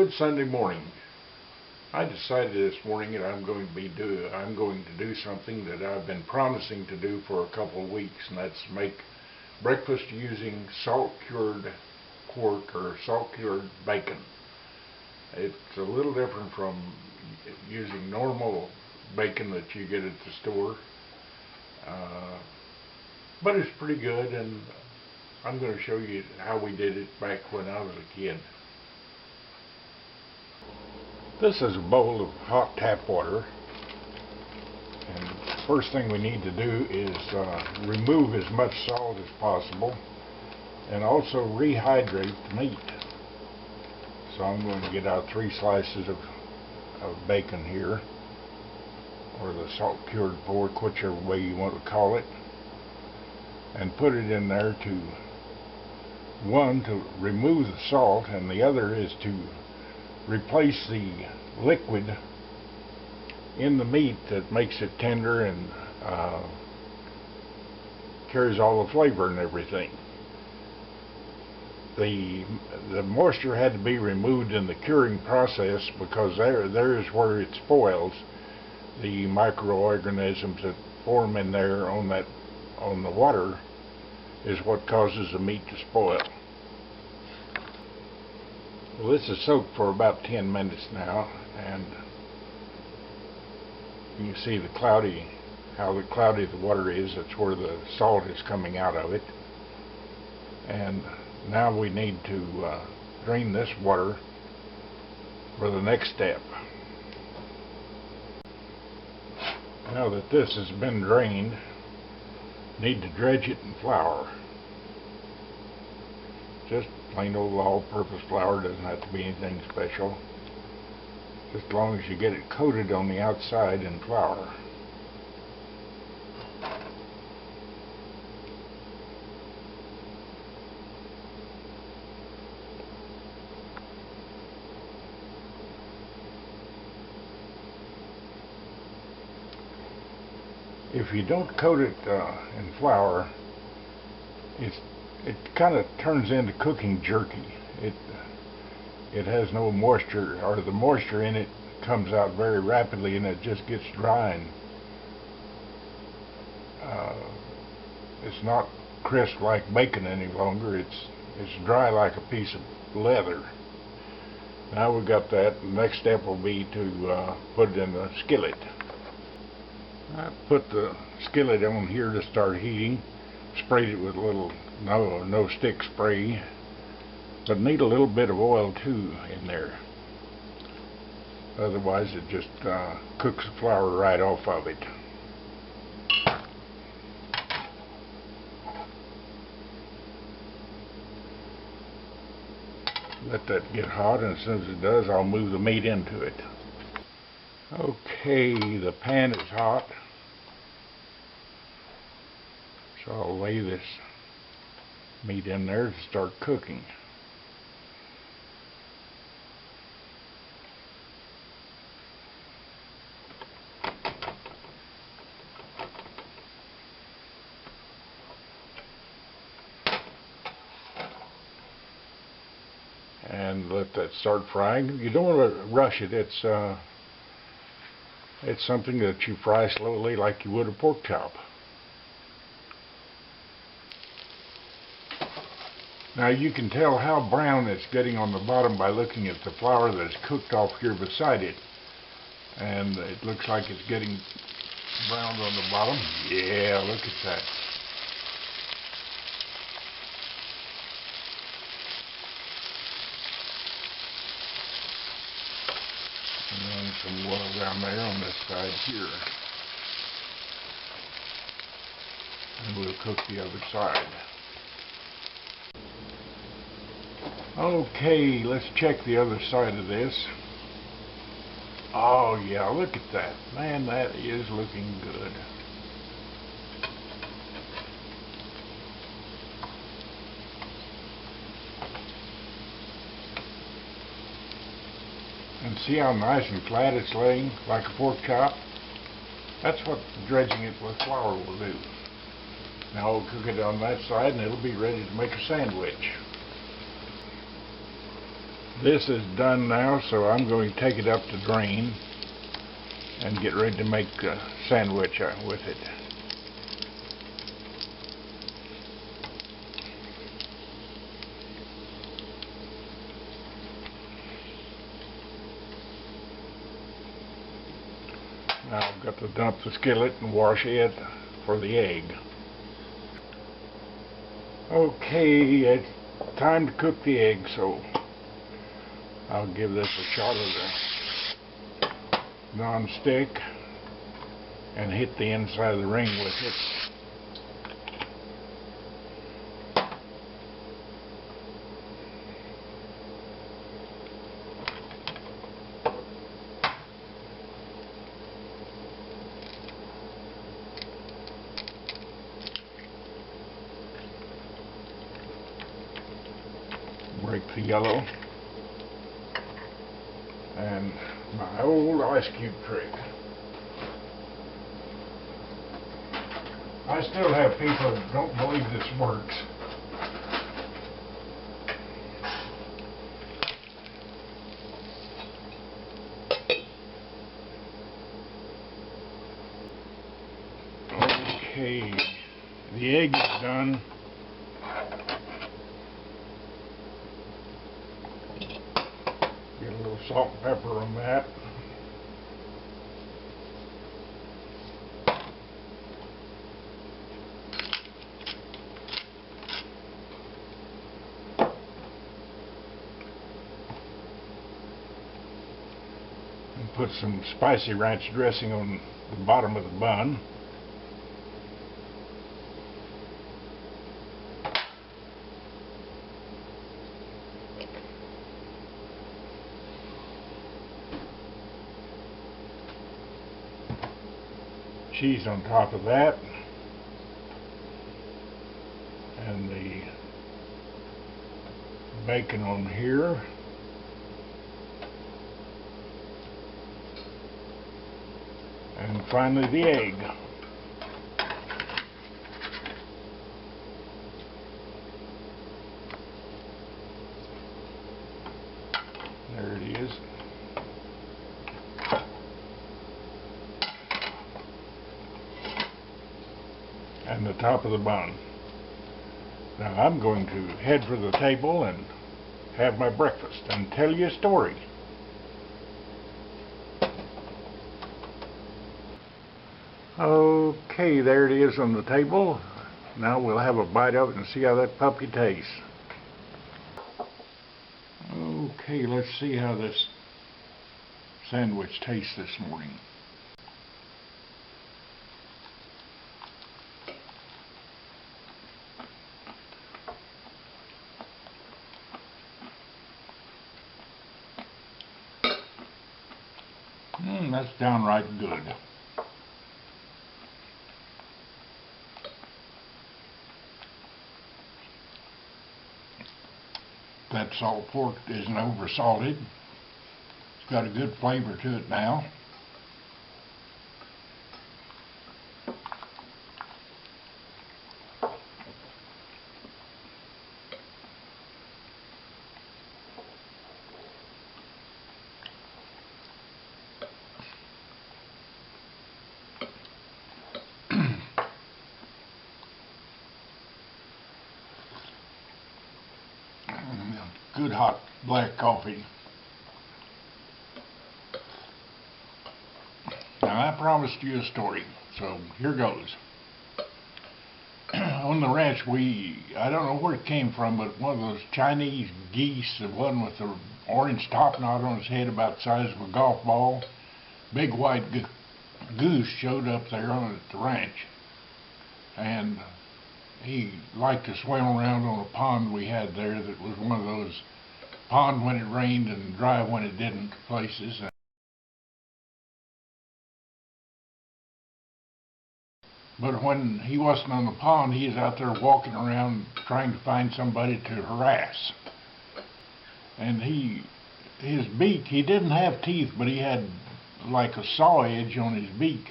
Good Sunday morning. I decided this morning that I'm going to do something that I've been promising to do for a couple of weeks, and that's make breakfast using salt-cured pork or salt-cured bacon. It's a little different from using normal bacon that you get at the store, but it's pretty good, and I'm going to show you how we did it back when I was a kid. This is a bowl of hot tap water, and the first thing we need to do is remove as much salt as possible and also rehydrate the meat. So I'm going to get out 3 slices of bacon here, or the salt cured pork, whichever way you want to call it, and put it in there to remove the salt, and the other is to replace the liquid in the meat that makes it tender and carries all the flavor and everything. The moisture had to be removed in the curing process because there is where it spoils. The microorganisms that form in there on the water is what causes the meat to spoil. Well, this is soaked for about 10 minutes now, and you can see how cloudy the water is. That's where the salt is coming out of it. And now we need to drain this water for the next step. Now that this has been drained, need to dredge it in flour. Just plain old all-purpose flour, doesn't have to be anything special. Just as long as you get it coated on the outside in flour. If you don't coat it in flour, it kind of turns into cooking jerky. It has no moisture, or the moisture in it comes out very rapidly, and it just gets dry, and it's not crisp like bacon any longer. It's dry like a piece of leather. Now we've got that. The next step will be to put it in the skillet. I put the skillet on here to start heating. Sprayed it with a little no stick spray, but need a little bit of oil too in there. Otherwise it just cooks the flour right off of it. Let that get hot, and as soon as it does, I'll move the meat into it. Okay, the pan is hot, so I'll lay this meat in there to start cooking. And let that start frying. You don't want to rush it. It's something that you fry slowly like you would a pork chop. Now you can tell how brown it's getting on the bottom by looking at the flour that's cooked off here beside it. And it looks like it's getting browned on the bottom. Yeah, look at that. And then some oil down there on this side here. And we'll cook the other side. Okay, let's check the other side of this. Oh yeah, look at that. Man, that is looking good. And see how nice and flat it's laying, like a pork chop? That's what dredging it with flour will do. Now we'll cook it on that side, and it'll be ready to make a sandwich. This is done now, so I'm going to take it up to drain and get ready to make a sandwich with it. Now I've got to dump the skillet and wash it for the egg. Okay, it's time to cook the egg, so I'll give this a shot of the non-stick and hit the inside of the ring with it. Break the yellow. And my old ice cube trick. I still have people that don't believe this works. Okay, the egg is done. Get a little salt and pepper on that. And put some spicy ranch dressing on the bottom of the bun. Cheese on top of that, and the bacon on here, and finally the egg. There it is. And the top of the bun. Now I'm going to head for the table and have my breakfast and tell you a story. Okay, there it is on the table. Now we'll have a bite of it and see how that puppy tastes. Okay, let's see how this sandwich tastes this morning. That's downright good. That salt pork isn't over salted. It's got a good flavor to it now. Good hot black coffee. Now I promised you a story, so here goes. On the ranch, I don't know where it came from, but one of those Chinese geese, the one with the orange top knot on his head about the size of a golf ball, big white goose showed up there at the ranch. And he liked to swim around on a pond we had there that was one of those pond when it rained and dry when it didn't places. But when he wasn't on the pond, he was out there walking around trying to find somebody to harass. And his beak, he didn't have teeth, but he had like a saw edge on his beak.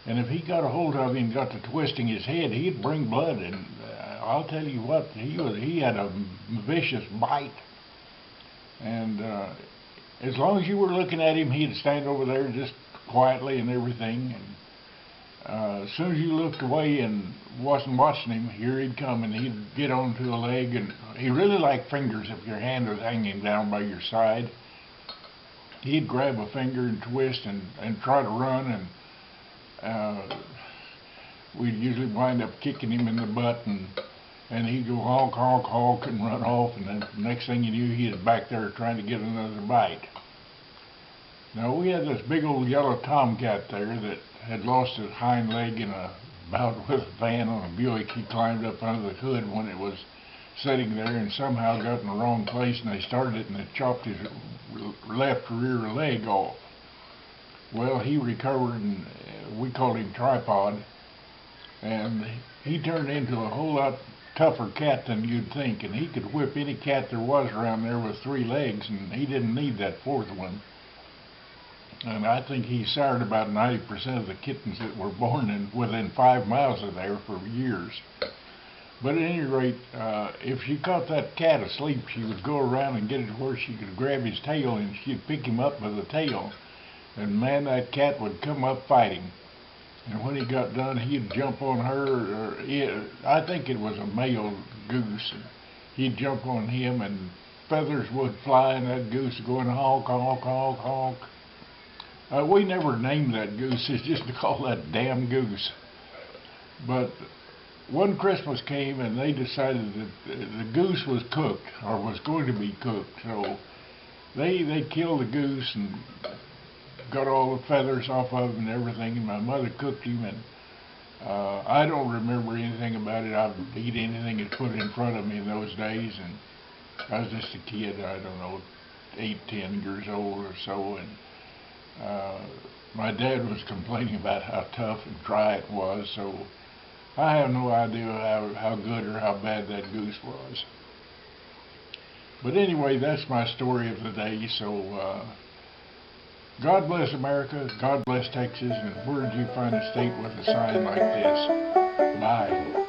And if he got a hold of him and got to twisting his head, he'd bring blood. And I'll tell you what, he had a vicious bite. And as long as you were looking at him, he'd stand over there just quietly and everything. And as soon as you looked away and wasn't watching him, here he'd come, and he'd get onto a leg. And he really liked fingers. If your hand was hanging down by your side, he'd grab a finger and twist and try to run. And we'd usually wind up kicking him in the butt, and he'd go honk, honk, honk, and run off. And then the next thing you knew, he was back there trying to get another bite. Now, we had this big old yellow tomcat there that had lost his hind leg in a bout with a van on a Buick. He climbed up under the hood when it was sitting there and somehow got in the wrong place, and they started it, and it chopped his left rear leg off. Well, he recovered, and we called him Tripod, and he turned into a whole lot tougher cat than you'd think, and he could whip any cat there was around there with 3 legs, and he didn't need that 4th one. And I think he sired about 90% of the kittens that were born within 5 miles of there for years. But at any rate, if she caught that cat asleep, she would go around and get it where she could grab his tail, and she'd pick him up by the tail. And man, that cat would come up fighting. And when he got done, he'd jump on her. I think it was a male goose. And he'd jump on him, and feathers would fly, and that goose going honk, honk, honk, honk. We never named that goose. It's just to call that damn goose. But one Christmas came, and they decided that the goose was cooked, or was going to be cooked. So they killed the goose and got all the feathers off of him and everything, and my mother cooked him. And I don't remember anything about it. I'd eat anything that put in front of me in those days, and I was just a kid, I don't know, 8, 10 years old or so. And my dad was complaining about how tough and dry it was, so I have no idea how good or how bad that goose was. But anyway, that's my story of the day. So God bless America, God bless Texas, and where did you find a state with a sign like this? Bye.